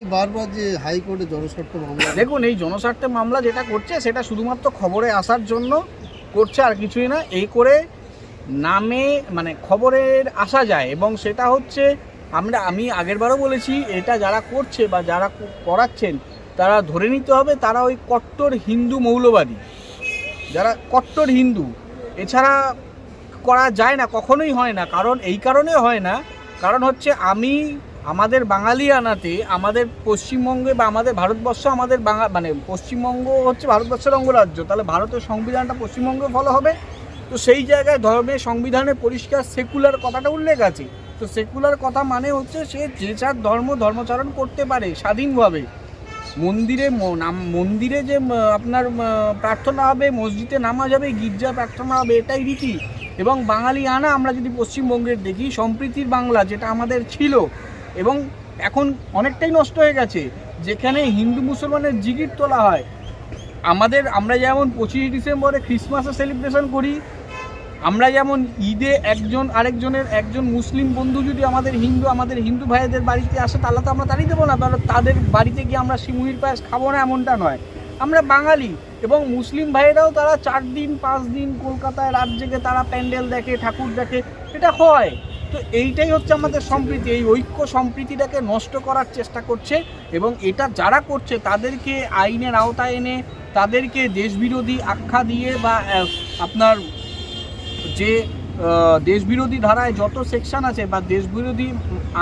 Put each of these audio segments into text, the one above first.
বারবার যে হাইকোর্টে জনস্বার্থ মামলা, দেখুন এই জনস্বার্থে মামলা যেটা করছে সেটা শুধুমাত্র খবরে আসার জন্য করছে, আর কিছুই না। এই করে নামে মানে খবরের আসা যায়, এবং সেটা হচ্ছে আমি আগেরবারও বলেছি, এটা যারা করছে বা যারা করাচ্ছেন তারা ধরে নিতে হবে তারা ওই কট্টর হিন্দু মৌলবাদী, যারা কট্টর হিন্দু। এছাড়া করা যায় না, কখনোই হয় না। কারণ এই কারণে হয় না, কারণ হচ্ছে আমাদের বাঙালিয়ানাতে আমাদের পশ্চিমবঙ্গে বা আমাদের ভারতবর্ষ, আমাদের মানে পশ্চিমবঙ্গ হচ্ছে ভারতবর্ষের অঙ্গরাজ্য, তাহলে ভারতের সংবিধানটা পশ্চিমবঙ্গে ফলো হবে। তো সেই জায়গায় ধর্মের সংবিধানে পরিষ্কার সেকুলার কথাটা উল্লেখ আছে। তো সেকুলার কথা মানে হচ্ছে সে যে যার ধর্মচারণ করতে পারে স্বাধীনভাবে। মন্দিরে যে আপনার প্রার্থনা হবে, মসজিদে নামাজ হবে, গির্জা প্রার্থনা হবে, এটাই রীতি। এবং বাঙালিয়ানা আমরা যদি পশ্চিমবঙ্গের দেখি, সম্প্রীতির বাংলা যেটা আমাদের ছিল এবং এখন অনেকটাই নষ্ট হয়ে গেছে, যেখানে হিন্দু মুসলমানের জিগির তোলা হয়। আমরা যেমন 25 ডিসেম্বরে ক্রিসমাসে সেলিব্রেশন করি, আমরা যেমন ঈদে একজন মুসলিম বন্ধু যদি আমাদের হিন্দু ভাইদের বাড়িতে আসে, তাহলে তো আমরা তাড়িয়ে দেবো না, তাহলে তাদের বাড়িতে গিয়ে আমরা সিমুইর পায়েস খাবো না, এমনটা নয়। আমরা বাঙালি, এবং মুসলিম ভাইয়েরাও তারা 4 দিন 5 দিন কলকাতায় রাত জেগে তারা প্যান্ডেল দেখে, ঠাকুর দেখে, এটা হয়। তো এইটাই হচ্ছে আমাদের সম্প্রীতি। এই ঐক্য সম্প্রীতিটাকে নষ্ট করার চেষ্টা করছে, এবং এটা যারা করছে তাদেরকে আইনের আওতায় এনে তাদেরকে দেশবিরোধী আখ্যা দিয়ে বা আপনার যে দেশবিরোধী ধারায় যত সেকশন আছে বা দেশবিরোধী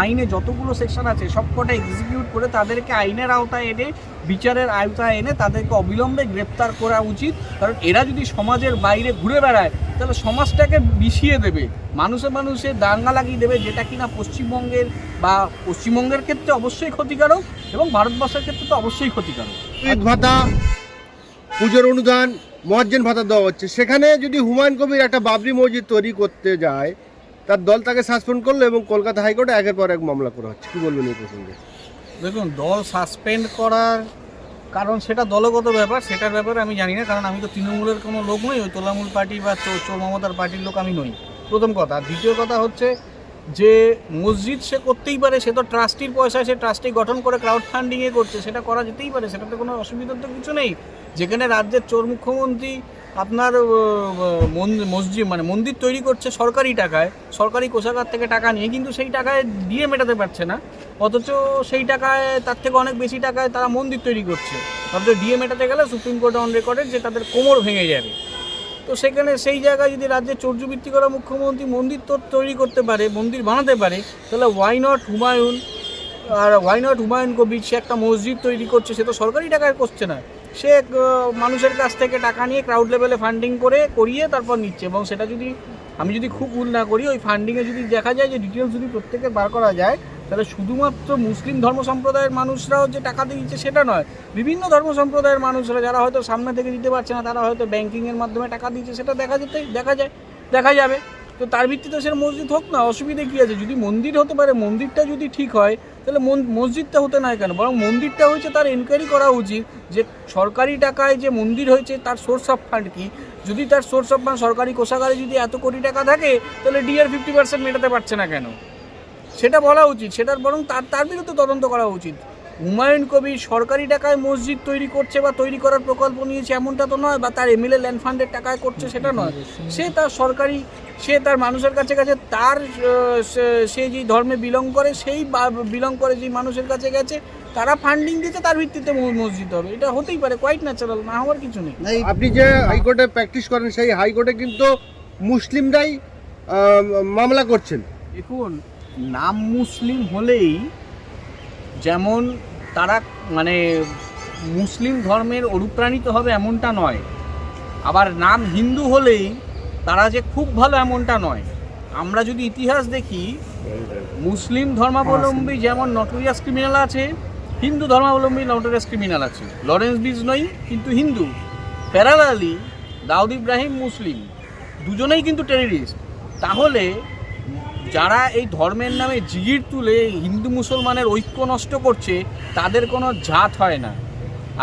আইনে যতগুলো সেকশন আছে সবকটা এক্সিকিউট করে তাদেরকে আইনের আওতায় এনে, বিচারের আওতায় এনে তাদেরকে অবিলম্বে গ্রেপ্তার করা উচিত। কারণ এরা যদি সমাজের বাইরে ঘুরে বেড়ায় তাহলে সমাজটাকে বিষিয়ে দেবে, মানুষে দাঙ্গা লাগিয়ে দেবে, যেটা কিনা পশ্চিমবঙ্গের ক্ষেত্রে অবশ্যই ক্ষতিকারক এবং ভারতবর্ষের ক্ষেত্রে তো অবশ্যই ক্ষতিকারক। ঈদ ভাতা, পুজোর অনুদান, মুয়াজ্জিন ভাতা দেওয়া হচ্ছে, সেখানে যদি হুমায়ুন কবির একটা বাবরি মসজিদ তৈরি করতে যায়, তার দল তাকে সাসপেন্ড করলো এবং কলকাতা হাইকোর্টে একের পর এক মামলা করা হচ্ছে। কি বলবেন এই প্রসঙ্গে? দেখুন, দল সাসপেন্ড করার কারণ সেটা দলগত ব্যাপার, সেটার ব্যাপারে আমি জানি না। কারণ আমি তো তৃণমূলের কোনো লোক নই, ওই তোলামূল পার্টি বা চোর মমতার পার্টির লোক আমি নই, প্রথম কথা। দ্বিতীয় কথা হচ্ছে যে মসজিদ সে করতেই পারে, সে তো ট্রাস্টির পয়সায় সে ট্রাস্টি গঠন করে ক্রাউড ফান্ডিংয়ে করছে, সেটা করা যেতেই পারে, সেটাতে কোনো অসুবিধার তো কিছু নেই। যেখানে রাজ্যের চোর মুখ্যমন্ত্রী আপনার মন্দির তৈরি করছে সরকারি টাকায়, সরকারি কোষাগার থেকে টাকা নিয়ে, কিন্তু সেই টাকায় দিয়ে মেটাতে পারছে না, অথচ সেই টাকায় তার থেকে অনেক বেশি টাকায় তারা মন্দির তৈরি করছে। অথচ দিয়ে মেটাতে গেলে সুপ্রিম কোর্টে অন রেকর্ডেড যে তাদের কোমর ভেঙে যাবে। তো সেখানে সেই জায়গায় যদি রাজ্যের চৌর্যবৃত্তি করা মুখ্যমন্ত্রী মন্দির তো তৈরি করতে পারে, মন্দির বানাতে পারে, তাহলে ওয়াই নট হুমায়ুন কবির? সে একটা মসজিদ তৈরি করছে, সে তো সরকারি টাকায় করছে না, সে মানুষের কাছ থেকে টাকা নিয়ে ক্রাউড লেভেলে ফান্ডিং করিয়ে তারপর নিচ্ছে। এবং সেটা আমি যদি খুব ভুল না করি, ওই ফান্ডিংয়ে যদি দেখা যায় যে ডিটেলস যদি প্রত্যেকে বার করা যায়, তাহলে শুধুমাত্র মুসলিম ধর্ম সম্প্রদায়ের মানুষরাও যে টাকা দিচ্ছে সেটা নয়, বিভিন্ন ধর্ম সম্প্রদায়ের মানুষরা যারা হয়তো সামনে থেকে দিতে পারছে না, তারা হয়তো ব্যাংকিংয়ের মাধ্যমে টাকা দিচ্ছে, সেটা দেখা যাবে। তো তার ভিত্তিতে সেটা মসজিদ হোক না, অসুবিধে কী আছে? যদি মন্দির হতে পারে, মন্দিরটা যদি ঠিক হয়, তাহলে মসজিদটা হতে নয় কেন? বরং মন্দিরটা হয়েছে তার এনকোয়ারি করা উচিত যে সরকারি টাকায় যে মন্দির হয়েছে তার সোর্স অফ ফান্ড কী। যদি তার সোর্স অফ ফান্ড সরকারি কোষাগারে যদি এত কোটি টাকা থাকে, তাহলে ডিআর 50% মেটাতে পারছে না কেন, সেটা বলা উচিত। সেটার বরং তার বিরুদ্ধে তদন্ত করা উচিত। হুমায়ুন কবির সরকারি টাকায় মসজিদ তৈরি করছে বা তৈরি করার প্রকল্প নিয়েছে এমনটা তো নয়, বা তার এমএলএ ল্যান্ড ফান্ডের টাকায় করছে সেটা নয়। সে তার মানুষের কাছে সে যে ধর্মে বিলং করে যে মানুষের কাছে গেছে, তারা ফান্ডিং দিয়েছে, তার ভিত্তিতে মসজিদ হবে। এটা হতেই পারে, কোয়াইট ন্যাচারাল, না হওয়ার কিছু নেই। আপনি যে হাইকোর্টে প্র্যাকটিস করেন, সেই হাইকোর্টে কিন্তু মুসলিমরাই মামলা করছেন। দেখুন, নাম মুসলিম হলেই যেমন তারা মানে মুসলিম ধর্মের অনুপ্রাণিত হবে এমনটা নয়, আবার নাম হিন্দু হলেই তারা যে খুব ভালো এমনটা নয়। আমরা যদি ইতিহাস দেখি, মুসলিম ধর্মাবলম্বী যেমন নটোরিয়াস ক্রিমিনাল আছে, হিন্দু ধর্মাবলম্বী নটোরিয়াস ক্রিমিনাল আছে। লরেন্স বিজনয়ী কিন্তু হিন্দু, প্যারালালি দাউদ ইব্রাহিম মুসলিম, দুজনেই কিন্তু টেররিস্ট। তাহলে যারা এই ধর্মের নামে জিগির তুলে হিন্দু মুসলমানের ঐক্য নষ্ট করছে, তাদের কোনো জাত হয় না,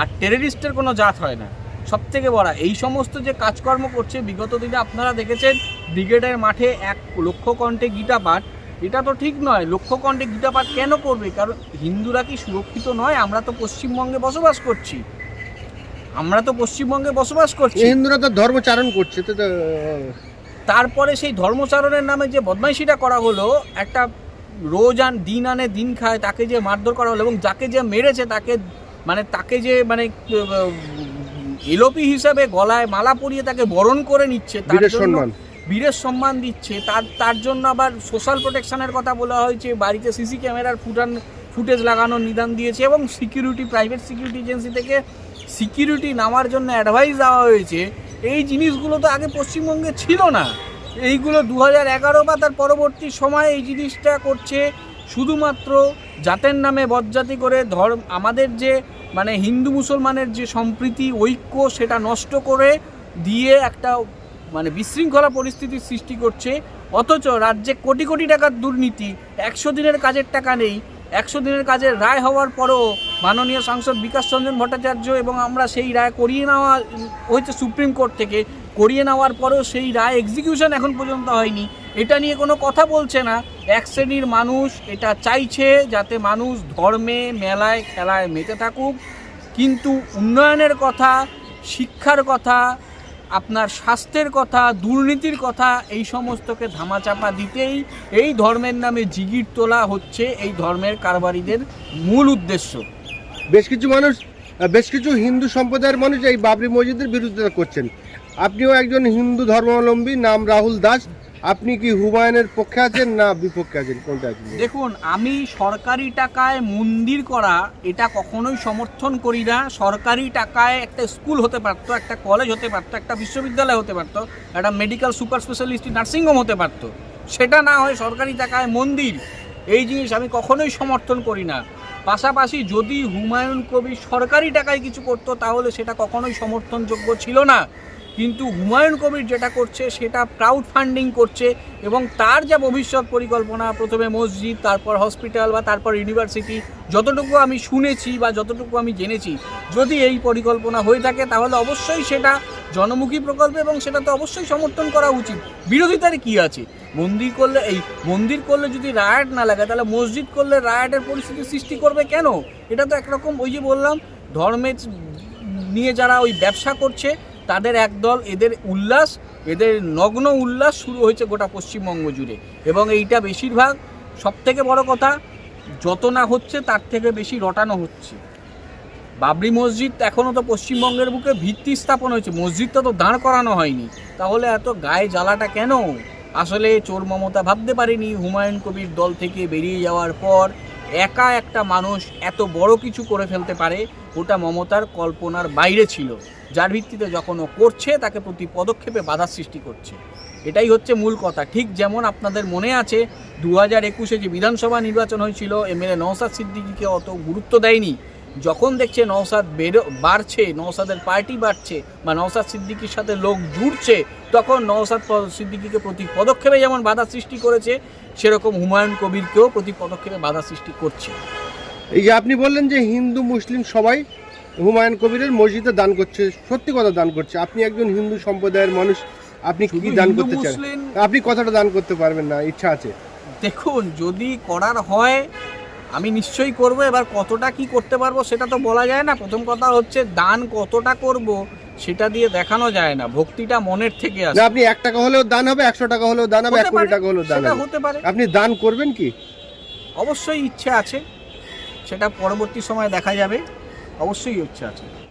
আর টেররিস্টের কোনো জাত হয় না। সবথেকে বড় এই সমস্ত যে কাজকর্ম করছে, বিগত দিনে আপনারা দেখেছেন ব্রিগেডের মাঠে 1 লক্ষ কণ্ঠে গীতা পাঠ, এটা তো ঠিক নয়। লক্ষ্যকণ্ডে গীতাপাঠ কেন করবে? কারণ হিন্দুরা কি সুরক্ষিত নয়? আমরা তো পশ্চিমবঙ্গে বসবাস করছি, হিন্দুরা তো ধর্মচারণ করছে তো তারপরে সেই ধর্মচারণের নামে যে বদমাইশিটা করা হলো, একটা রোজ দিন আনে দিন খায় তাকে যে মারধর করা হলো, এবং যাকে যে মেরেছে তাকে যে এলোপি হিসাবে গলায় মালা পরিয়ে তাকে বরণ করে নিচ্ছে, তার জন্য বীরের সম্মান দিচ্ছে, তার জন্য আবার সোশ্যাল প্রোটেকশনের কথা বলা হয়েছে, বাড়িতে সিসি ক্যামেরার ফুটেজ লাগানোর নিদান দিয়েছে, এবং প্রাইভেট সিকিউরিটি এজেন্সি থেকে সিকিউরিটি নেওয়ার জন্য অ্যাডভাইস দেওয়া হয়েছে। এই জিনিসগুলো তো আগে পশ্চিমবঙ্গে ছিল না। এইগুলো 2011 বা তার পরবর্তী সময়ে এই জিনিসটা করছে শুধুমাত্র জাতের নামে বজ্জাতি করে আমাদের যে হিন্দু মুসলমানের যে সম্প্রীতি ঐক্য সেটা নষ্ট করে দিয়ে একটা বিশৃঙ্খলা পরিস্থিতির সৃষ্টি করছে। অথচ রাজ্যে কোটি কোটি টাকার দুর্নীতি, 100 দিনের কাজের টাকা নেই। 100 দিনের কাজের রায় হওয়ার পরও মাননীয় সাংসদ বিকাশ রঞ্জন ভট্টাচার্য এবং আমরা সেই রায় করিয়ে নেওয়া হয়েছে সুপ্রিম কোর্ট থেকে, করিয়ে নেওয়ার পরেও সেই রায় এক্সিকিউশন এখন পর্যন্ত হয়নি। এটা নিয়ে কোনো কথা বলছে না। এক শ্রেণীর মানুষ এটা চাইছে যাতে মানুষ ধর্মে মেলায় খেলায় মেতে থাকুক, কিন্তু উন্নয়নের কথা, শিক্ষার কথা, আপনার স্বাস্থ্যের কথা, দুর্নীতির কথা এই সমস্তকে ধামাচাপা দিতেই এই ধর্মের নামে জিগির তোলা হচ্ছে এই ধর্মের কারবারিদের মূল উদ্দেশ্য। বেশ কিছু হিন্দু সম্প্রদায়ের মানুষ এই বাবরি মসজিদের বিরোধিতা করছেন। আপনিও একজন হিন্দু ধর্মাবলম্বী, নাম রাহুল দাস। আপনি কি হুমায়ুনের পক্ষে আছেন না বিপক্ষে আছেন, কোনটা আছেন? দেখুন, আমি সরকারি টাকায় মন্দির করা এটা কখনোই সমর্থন করি না। সরকারি টাকায় একটা স্কুল হতে পারতো, একটা কলেজ হতে পারতো, একটা বিশ্ববিদ্যালয় হতে পারতো, একটা মেডিকেল সুপার স্পেশালিস্ট নার্সিংহোম হতে পারতো। সেটা না হয় সরকারি টাকায় মন্দির, এই জিনিস আমি কখনোই সমর্থন করি না। পাশাপাশি যদি হুমায়ুন কবির সরকারি টাকায় কিছু করতো তাহলে সেটা কখনোই সমর্থনযোগ্য ছিল না। কিন্তু হুমায়ুন কবির যেটা করছে সেটা ক্রাউড ফান্ডিং করছে, এবং তার যা ভবিষ্যৎ পরিকল্পনা, প্রথমে মসজিদ, তারপর হসপিটাল বা তারপর ইউনিভার্সিটি, যতটুকু আমি শুনেছি বা যতটুকু আমি জেনেছি, যদি এই পরিকল্পনা হয়ে থাকে তাহলে অবশ্যই সেটা জনমুখী প্রকল্প এবং সেটা তো অবশ্যই সমর্থন করা উচিত। বিরোধিতার কি আছে? মন্দির করলে যদি রায়ট না লাগে তাহলে মসজিদ করলে রায়টের পরিস্থিতি সৃষ্টি করবে কেন? এটা তো একরকম ওই যে বললাম, ধর্মের নিয়ে যারা ওই ব্যবসা করছে তাদের একদল, এদের নগ্ন উল্লাস শুরু হয়েছে গোটা পশ্চিমবঙ্গ জুড়ে। এবং এইটা বেশিরভাগ, সবথেকে বড় কথা, যত না হচ্ছে তার থেকে বেশি রটানো হচ্ছে। বাবরি মসজিদ এখনও তো পশ্চিমবঙ্গের বুকে ভিত্তি স্থাপন হয়েছে, মসজিদটা তো দাঁড় করানো হয়নি। তাহলে এত গায়ে জ্বালাটা কেন? আসলে চোর মমতা ভাবতে পারেনি হুমায়ুন কবির দল থেকে বেরিয়ে যাওয়ার পর একা একটা মানুষ এত বড় কিছু করে ফেলতে পারে, ওটা মমতার কল্পনার বাইরে ছিল। যার ভিত্তিতে যখন ও করছে তাকে প্রতি পদক্ষেপে বাধার সৃষ্টি করছে। এটাই হচ্ছে মূল কথা। ঠিক যেমন আপনাদের মনে আছে 2021-এ যে বিধানসভা নির্বাচন হয়েছিল, এমএলএ নওশাদ সিদ্দিকীকে অত গুরুত্ব দেয়নি। যখন দেখছে নওশাদ বাড়ছে, নওশাদের পার্টি বাড়ছে বা নওশাদ সিদ্দিকীর সাথে লোক জুড়ছে, তখন নওশাদ সিদ্দিকীকে প্রতি পদক্ষেপে যেমন বাধা সৃষ্টি করেছে, সেরকম হুমায়ুন কবিরকেও প্রতি পদক্ষেপে বাধা সৃষ্টি করছে। এই যে আপনি বললেন যে হিন্দু মুসলিম সবাই হুমায়ুন কবিরের মসজিদে দান করছে, সত্যি কথা দান করছে। আপনি একজন হিন্দু সম্প্রদায়ের মানুষ, আপনি কি দান করতে চান? আপনি কতটা দান করতে পারবেন না, ইচ্ছা আছে? দেখুন, যদি করার হয় আমি নিশ্চয়ই করব। এবার কতটা কি করতে পারবো সেটা তো বলা যায় না। প্রথম কথা হচ্ছে দান কতটা করব সেটা দিয়ে দেখানো যায় না, ভক্তিটা মনের থেকে আসে। আপনি 1 টাকা হলেও দান হবে, 100 টাকা হলেও দান হবে, 1 কোটি টাকা হলেও দান হবে, হতে পারে। আপনি দান করবেন কি? অবশ্যই ইচ্ছে আছে, সেটা পরবর্তী সময়ে দেখা যাবে। অবশ্যই ইচ্ছে আছে।